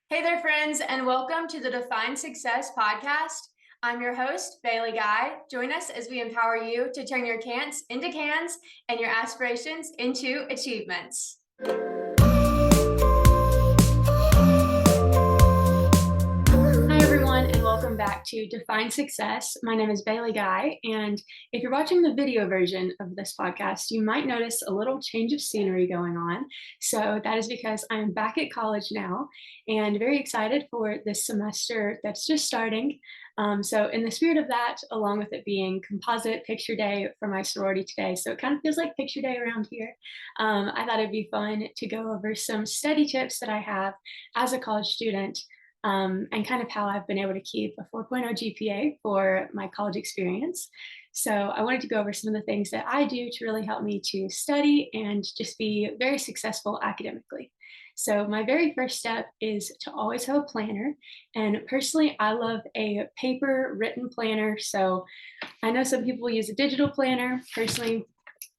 Hey there, friends, and welcome to the Define Success podcast. I'm your host, Bailey Guy. Join us as we empower you to turn your can'ts into cans and your aspirations into achievements. Hi, everyone, and welcome back to Define Success. My name is Bailey Guy, and if you're watching the video version of this podcast, you might notice a little change of scenery going on. So that is because I'm back at college now and very excited for this semester that's just starting. So in the spirit of that, along with it being composite picture day for my sorority today, so it kind of feels like picture day around here, I thought it'd be fun to go over some study tips that I have as a college student, and kind of how I've been able to keep a 4.0 GPA for my college experience. So I wanted to go over some of the things that I do to really help me to study and just be very successful academically. So my very first step is to always have a planner. And personally, I love a paper written planner. So I know some people use a digital planner. Personally,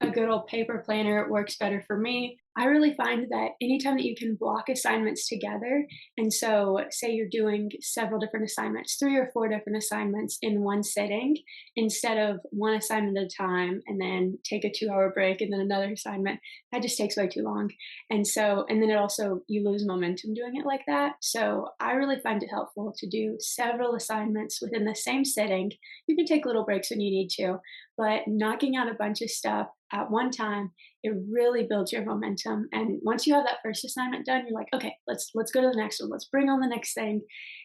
a good old paper planner works better for me. I really find that anytime that you can block assignments together, and so say you're doing several different assignments, 3 or 4 different assignments in one sitting, instead of one assignment at a time and then take a 2 hour break and then another assignment, that just takes way too long. And then it also, you lose momentum doing it like that. So I really find it helpful to do several assignments within the same sitting. You can take little breaks when you need to, but knocking out a bunch of stuff at one time, it really builds your momentum. And once you have that first assignment done, you're like, okay, let's go to the next one. Let's bring on the next thing.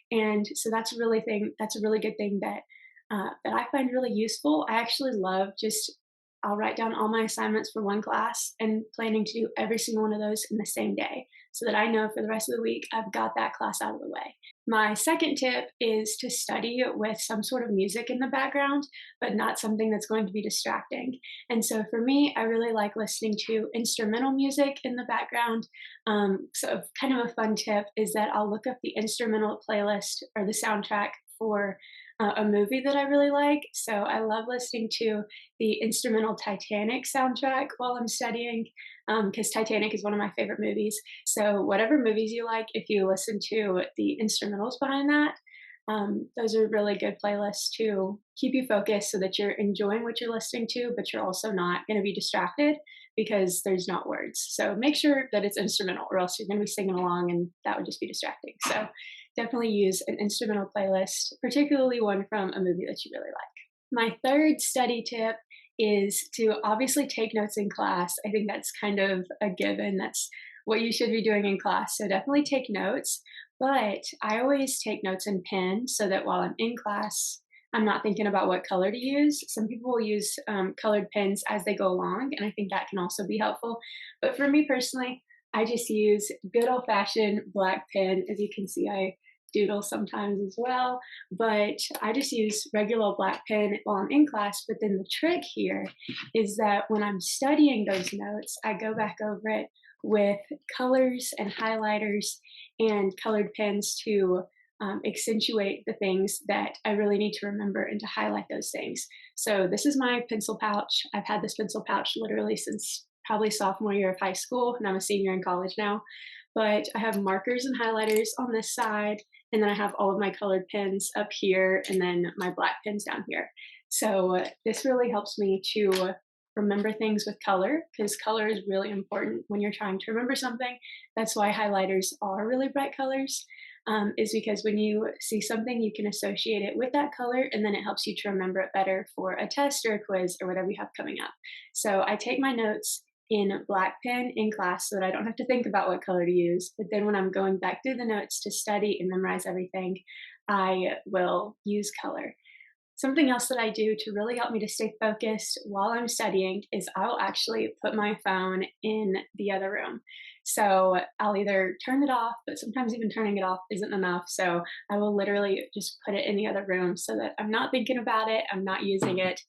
And so that's a really good thing that I find really useful. I actually love just, I'll write down all my assignments for one class and planning to do every single one of those in the same day so that I know for the rest of the week I've got that class out of the way. My second tip is to study with some sort of music in the background, but not something that's going to be distracting. And so for me, I really like listening to instrumental music in the background. So kind of a fun tip is that I'll look up the instrumental playlist or the soundtrack for a movie that I really like. So I love listening to the instrumental Titanic soundtrack while I'm studying, because Titanic is one of my favorite movies. So whatever movies you like, if you listen to the instrumentals behind that, those are really good playlists to keep you focused so that you're enjoying what you're listening to, but you're also not going to be distracted because there's not words. So make sure that it's instrumental or else you're going to be singing along and that would just be distracting. So definitely use an instrumental playlist, particularly one from a movie that you really like. My third study tip is to obviously take notes in class. I think that's kind of a given. That's what you should be doing in class. So definitely take notes. But I always take notes in pen so that while I'm in class, I'm not thinking about what color to use. Some people will use colored pens as they go along, and I think that can also be helpful. But for me personally, I just use good old fashioned black pen. As you can see, I doodle sometimes as well, but I just use regular old black pen while I'm in class. But then the trick here is that when I'm studying those notes, I go back over it with colors and highlighters and colored pens to accentuate the things that I really need to remember and to highlight those things. So this is my pencil pouch. I've had this pencil pouch literally since probably sophomore year of high school, and I'm a senior in college now. But I have markers and highlighters on this side, and then I have all of my colored pens up here, and then my black pens down here. So this really helps me to remember things with color, because color is really important when you're trying to remember something. That's why highlighters are really bright colors, is because when you see something, you can associate it with that color, and then it helps you to remember it better for a test or a quiz or whatever you have coming up. So I take my notes in black pen in class so that I don't have to think about what color to use. But then when I'm going back through the notes to study and memorize everything, I will use color. Something else that I do to really help me to stay focused while I'm studying is I'll actually put my phone in the other room. So I'll either turn it off, but sometimes even turning it off isn't enough. So I will literally just put it in the other room so that I'm not thinking about it, I'm not using it,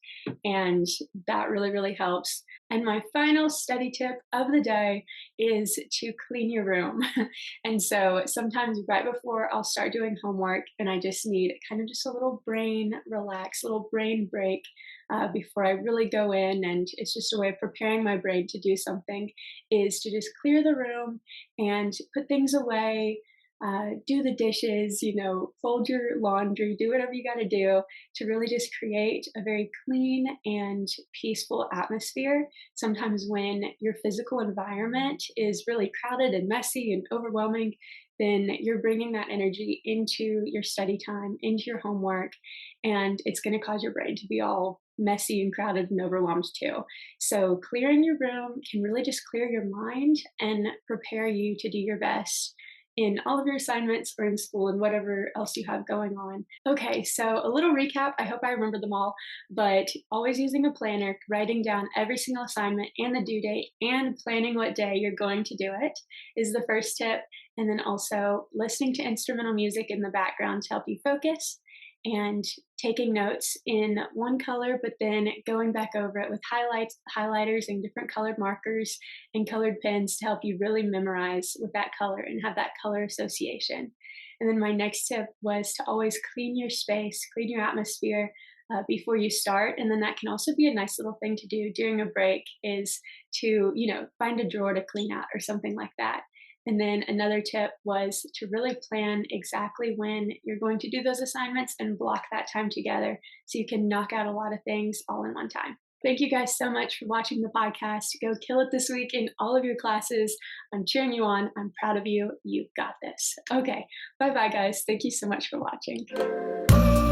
and that really, really helps. And my final study tip of the day is to clean your room. And so sometimes right before I'll start doing homework and I just need kind of just a little brain relax, little brain break before I really go in, and it's just a way of preparing my brain to do something, is to just clear the room and put things away, do the dishes, fold your laundry, do whatever you got to do to really just create a very clean and peaceful atmosphere. Sometimes when your physical environment is really crowded and messy and overwhelming, then you're bringing that energy into your study time, into your homework, and it's going to cause your brain to be all messy and crowded and overwhelmed too. So, clearing your room can really just clear your mind and prepare you to do your best in all of your assignments or in school and whatever else you have going on. Okay, so a little recap. I hope I remember them all, but always using a planner, writing down every single assignment and the due date, and planning what day you're going to do it is the first tip. And then also listening to instrumental music in the background to help you focus and taking notes in one color, but then going back over it with highlighters, and different colored markers and colored pens to help you really memorize with that color and have that color association. And then my next tip was to always clean your space, clean your atmosphere before you start. And then that can also be a nice little thing to do during a break is to, find a drawer to clean out or something like that. And then another tip was to really plan exactly when you're going to do those assignments and block that time together so you can knock out a lot of things all in one time. Thank you guys so much for watching the podcast. Go kill it this week in all of your classes. I'm cheering you on. I'm proud of you. You've got this. Okay. Bye bye, guys. Thank you so much for watching.